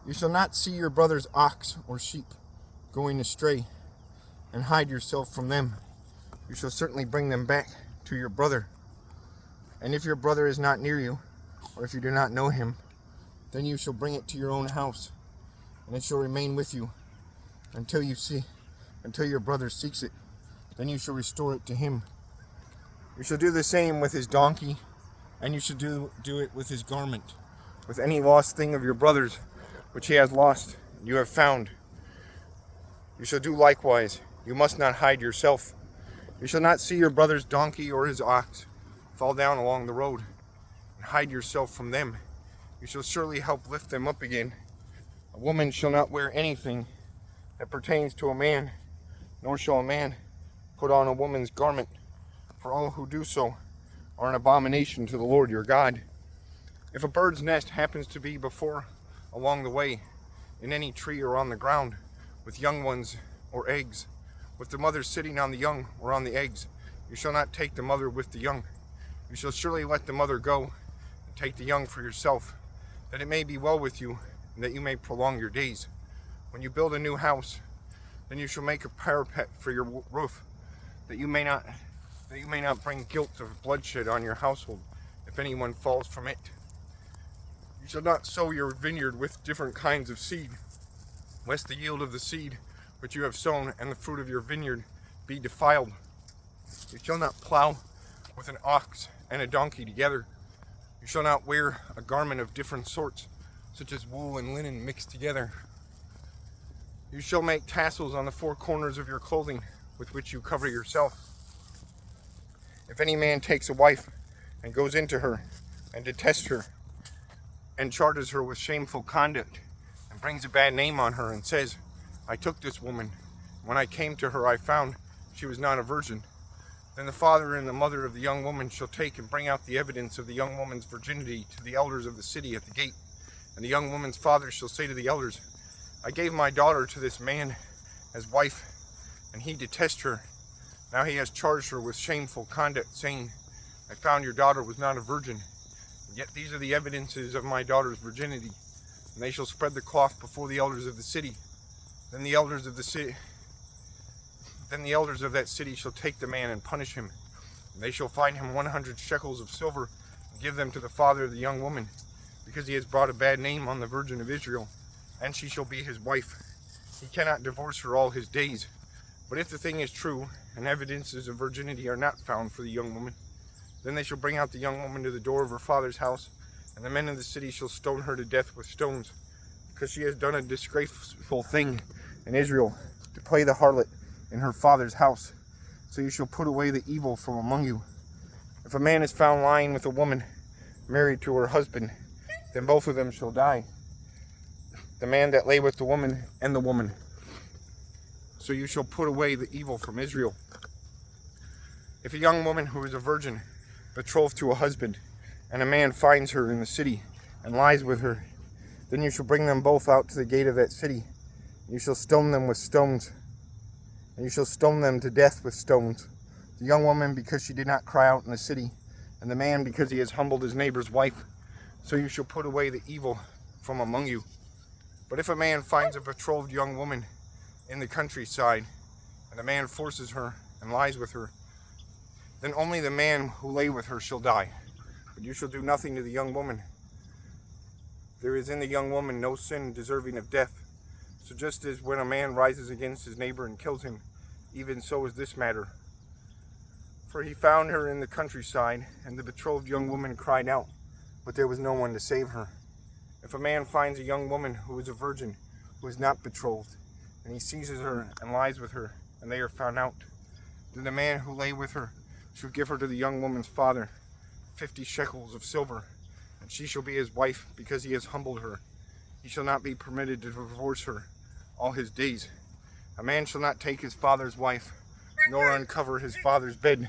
You shall not see your brother's ox or sheep going astray, and hide yourself from them. You shall certainly bring them back to your brother. And if your brother is not near you, or if you do not know him, then you shall bring it to your own house, and it shall remain with you until your brother seeks it. Then you shall restore it to him. You shall do the same with his donkey, and you shall do it with his garment, with any lost thing of your brother's which he has lost, you have found. You shall do likewise. You must not hide yourself. You shall not see your brother's donkey or his ox fall down along the road, and hide yourself from them. You shall surely help lift them up again. A woman shall not wear anything that pertains to a man, nor shall a man put on a woman's garment, for all who do so are an abomination to the Lord your God. If a bird's nest happens to be along the way, in any tree or on the ground, with young ones or eggs, with the mother sitting on the young or on the eggs, you shall not take the mother with the young. You shall surely let the mother go, and take the young for yourself, that it may be well with you, and that you may prolong your days. When you build a new house, then you shall make a parapet for your roof, that you may not bring guilt of bloodshed on your household, if anyone falls from it. You shall not sow your vineyard with different kinds of seed, lest the yield of the seed which you have sown and the fruit of your vineyard be defiled. You shall not plow with an ox and a donkey together. You shall not wear a garment of different sorts, such as wool and linen mixed together. You shall make tassels on the four corners of your clothing with which you cover yourself. If any man takes a wife and goes into her and detests her, and charges her with shameful conduct, and brings a bad name on her, and says, I took this woman. When I came to her, I found she was not a virgin. Then the father and the mother of the young woman shall take and bring out the evidence of the young woman's virginity to the elders of the city at the gate. And the young woman's father shall say to the elders, I gave my daughter to this man as wife, and he detests her. Now he has charged her with shameful conduct, saying, I found your daughter was not a virgin. Yet these are the evidences of my daughter's virginity. And they shall spread the cloth before the elders of the city. Then the elders of that city shall take the man and punish him. And they shall fine him 100 shekels of silver, and give them to the father of the young woman, because he has brought a bad name on the Virgin of Israel, and she shall be his wife. He cannot divorce her all his days. But if the thing is true, and evidences of virginity are not found for the young woman, then they shall bring out the young woman to the door of her father's house, and the men of the city shall stone her to death with stones, because she has done a disgraceful thing in Israel, to play the harlot in her father's house. So you shall put away the evil from among you. If a man is found lying with a woman married to her husband, then both of them shall die, the man that lay with the woman and the woman. So you shall put away the evil from Israel. If a young woman who is a virgin, betrothed to a husband, and a man finds her in the city and lies with her, then you shall bring them both out to the gate of that city. You shall stone them with stones, and you shall stone them to death with stones. The young woman because she did not cry out in the city, and the man because he has humbled his neighbor's wife. So you shall put away the evil from among you. But if a man finds a betrothed young woman in the countryside, and the man forces her and lies with her, then only the man who lay with her shall die. But you shall do nothing to the young woman. There is in the young woman no sin deserving of death. So just as when a man rises against his neighbor and kills him, even so is this matter. For he found her in the countryside, and the betrothed young woman cried out, but there was no one to save her. If a man finds a young woman who is a virgin, who is not betrothed, and he seizes her and lies with her, and they are found out, then the man who lay with her shall give her to the young woman's father, 50 shekels of silver, and she shall be his wife, because he has humbled her. He shall not be permitted to divorce her all his days. A man shall not take his father's wife, nor uncover his father's bed.